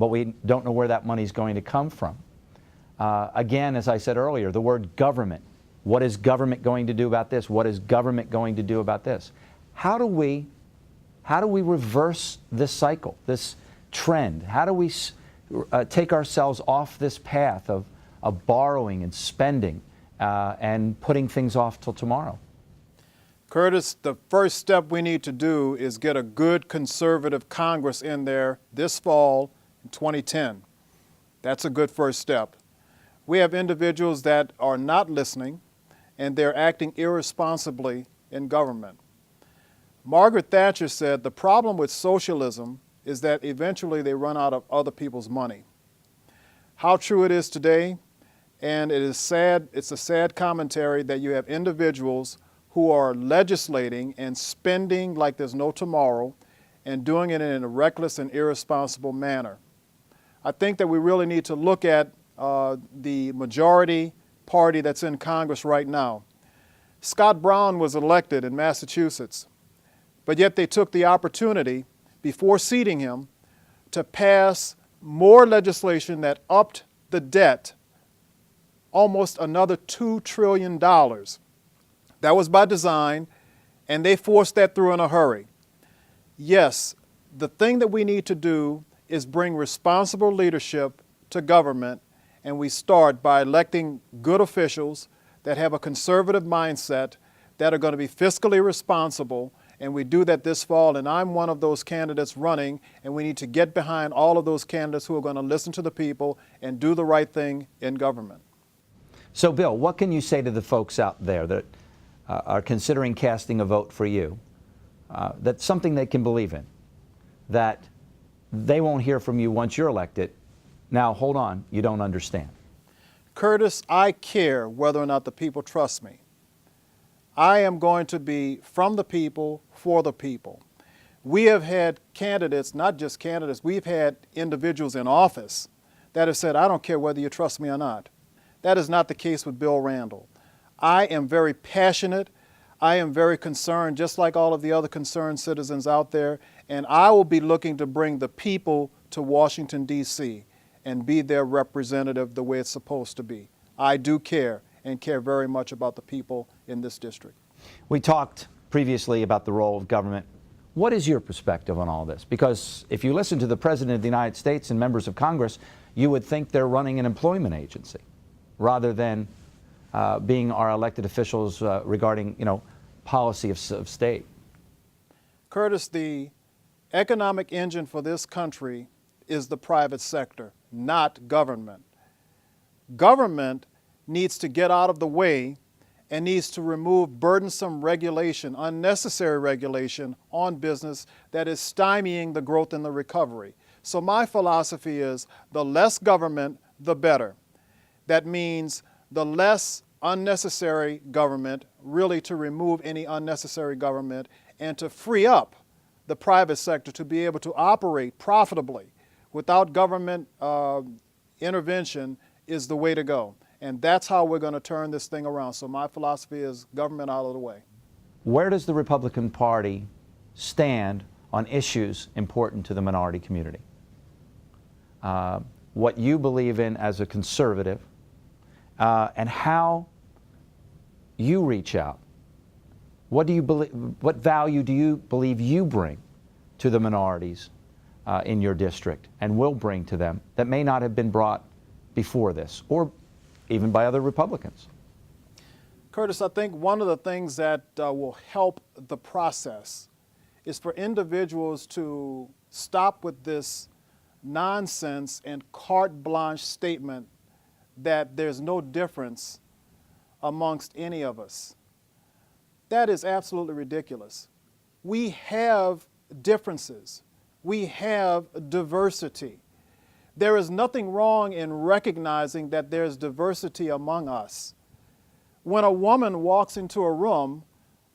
but we don't know where that money is going to come from. Again, as I said earlier, the word government. What is government going to do about this? What is government going to do about this? How do we reverse this cycle, this trend? How do we take ourselves off this path of borrowing and spending and putting things off till tomorrow? Curtis, the first step we need to do is get a good conservative Congress in there this fall in 2010. That's a good first step. We have individuals that are not listening, and they're acting irresponsibly in government. Margaret Thatcher said the problem with socialism is that eventually they run out of other people's money. How true it is today, and it is sad, it's a sad commentary that you have individuals who are legislating and spending like there's no tomorrow and doing it in a reckless and irresponsible manner. I think that we really need to look at the majority party that's in Congress right now. Scott Brown was elected in Massachusetts, but yet they took the opportunity before seating him to pass more legislation that upped the debt almost another $2 trillion. That was by design, and they forced that through in a hurry. Yes, the thing that we need to do is bring responsible leadership to government, and we start by electing good officials that have a conservative mindset, that are going to be fiscally responsible, and we do that this fall, and I'm one of those candidates running, and we need to get behind all of those candidates who are going to listen to the people and do the right thing in government. So, Bill, what can you say to the folks out there that are considering casting a vote for you, that's something they can believe in, that they won't hear from you once you're elected? Now, hold on, you don't understand. Curtis, I care whether or not the people trust me. I am going to be from the people, for the people. We have had candidates, not just candidates, we've had individuals in office that have said, I don't care whether you trust me or not. That is not the case with Bill Randall. I am very passionate. I am very concerned, just like all of the other concerned citizens out there, and I will be looking to bring the people to Washington, D.C. and be their representative the way it's supposed to be. I do care, and care very much about the people in this district. We talked previously about the role of government. What is your perspective on all this? Because if you listen to the President of the United States and members of Congress, you would think they're running an employment agency rather than being our elected officials regarding, policy of state. Curtis, the economic engine for this country is the private sector, not government. Government needs to get out of the way and needs to remove burdensome regulation, unnecessary regulation on business that is stymieing the growth and the recovery. So my philosophy is the less government, the better. That means the less unnecessary government, really to remove any unnecessary government and to free up the private sector to be able to operate profitably without government intervention is the way to go. And that's how we're going to turn this thing around. So my philosophy is government out of the way. Where does the Republican Party stand on issues important to the minority community? What you believe in as a conservative, and how you reach out. What do you believe? What value do you believe you bring to the minorities in your district and will bring to them that may not have been brought before this, or even by other Republicans? Curtis, I think one of the things that will help the process is for individuals to stop with this nonsense and carte blanche statement that there's no difference amongst any of us. That is absolutely ridiculous. We have differences. We have diversity. There is nothing wrong in recognizing that there's diversity among us. When a woman walks into a room,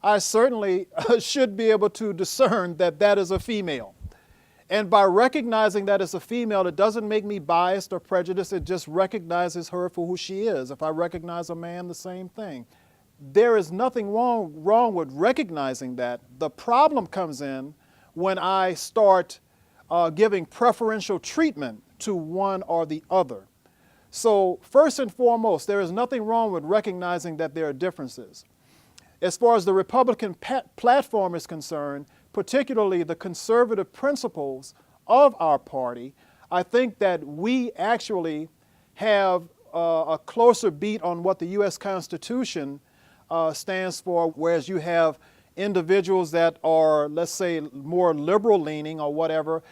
I certainly should be able to discern that that is a female. And by recognizing that as a female, it doesn't make me biased or prejudiced. It just recognizes her for who she is. If I recognize a man, the same thing. There is nothing wrong with recognizing that. The problem comes in when I start giving preferential treatment to one or the other. So first and foremost, there is nothing wrong with recognizing that there are differences. As far as the Republican platform is concerned, particularly the conservative principles of our party, I think that we actually have a closer beat on what the U.S. Constitution stands for, whereas you have individuals that are, let's say, more liberal leaning or whatever.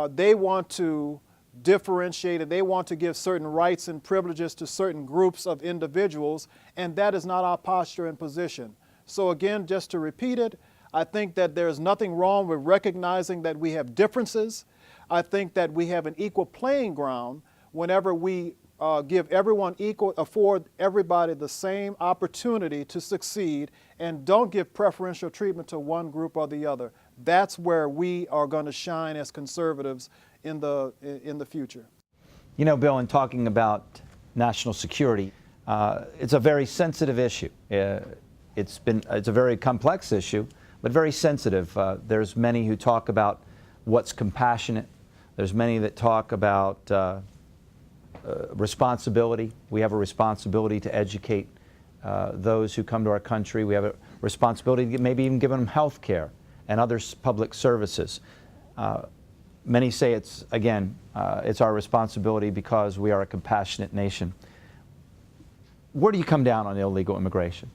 They want to differentiate and they want to give certain rights and privileges to certain groups of individuals, and that is not our posture and position. So again, just to repeat it, I think that there's nothing wrong with recognizing that we have differences. I think that we have an equal playing ground whenever we give everyone afford everybody the same opportunity to succeed, and don't give preferential treatment to one group or the other. That's where we are going to shine as conservatives in the future. You know, Bill, in talking about national security, it's a very sensitive issue. It's a very complex issue, but very sensitive. There's many who talk about what's compassionate. There's many that talk about responsibility. We have a responsibility to educate those who come to our country. We have a responsibility to maybe even give them health care and other public services. Many say it's, again, it's our responsibility because we are a compassionate nation. Where do you come down on illegal immigration?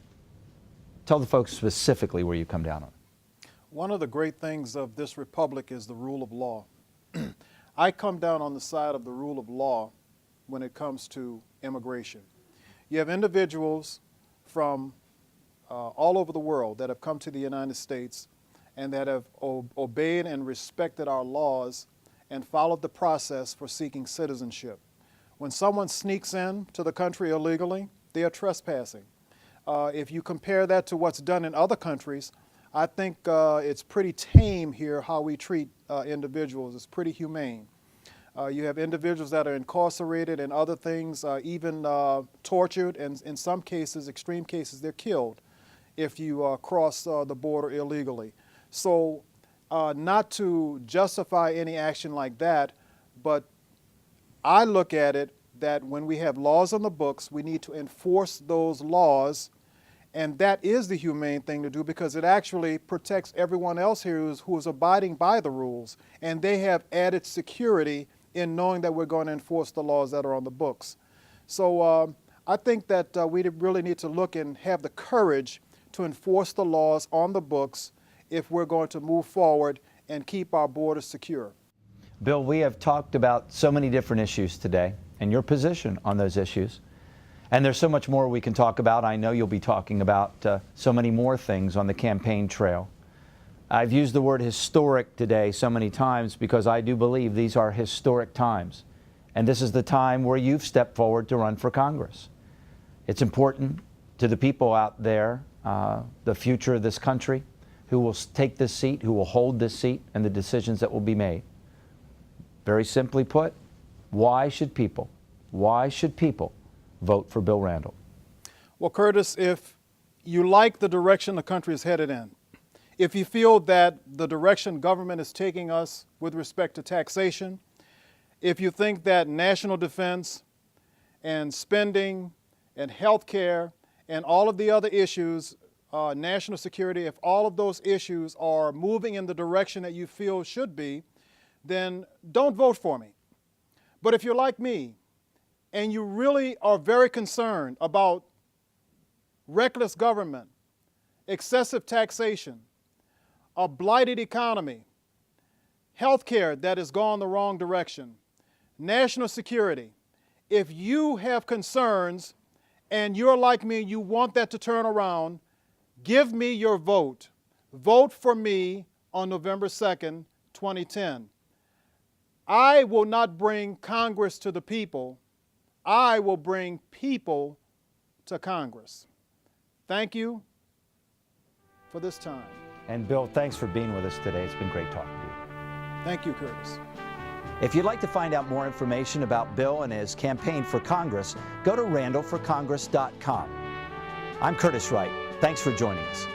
Tell the folks specifically where you come down on. One of the great things of this republic is the rule of law. I come down on the side of the rule of law when it comes to immigration. You have individuals from all over the world that have come to the United States and that have obeyed and respected our laws and followed the process for seeking citizenship. When someone sneaks in to the country illegally, they are trespassing. If you compare that to what's done in other countries, I think it's pretty tame here how we treat individuals. It's pretty humane. You have individuals that are incarcerated and other things, even tortured, and in some cases, extreme cases, they're killed if you cross the border illegally. So not to justify any action like that, but I look at it that when we have laws on the books, we need to enforce those laws, and that is the humane thing to do because it actually protects everyone else here who is abiding by the rules, and they have added security in knowing that we're going to enforce the laws that are on the books. So I think that we really need to look and have the courage to enforce the laws on the books if we're going to move forward and keep our borders secure. Bill, we have talked about so many different issues today and your position on those issues. And there's so much more we can talk about. I know you'll be talking about so many more things on the campaign trail. I've used the word historic today so many times because I do believe these are historic times. And this is the time where you've stepped forward to run for Congress. It's important to the people out there, the future of this country, who will take this seat, who will hold this seat, and the decisions that will be made. Very simply put, why should people vote for Bill Randall? Well, Curtis, if you like the direction the country is headed in, if you feel that the direction government is taking us with respect to taxation, if you think that national defense and spending and health care and all of the other issues, national security, if all of those issues are moving in the direction that you feel should be, then don't vote for me. But if you're like me and you really are very concerned about reckless government, excessive taxation, a blighted economy, health care that has gone the wrong direction, national security, if you have concerns and you're like me, you want that to turn around, give me your vote. Vote for me on November 2nd, 2010. I will not bring Congress to the people. I will bring people to Congress. Thank you for this time. And Bill, thanks for being with us today. It's been great talking to you. Thank you, Curtis. If you'd like to find out more information about Bill and his campaign for Congress, go to randallforcongress.com. I'm Curtis Wright. Thanks for joining us.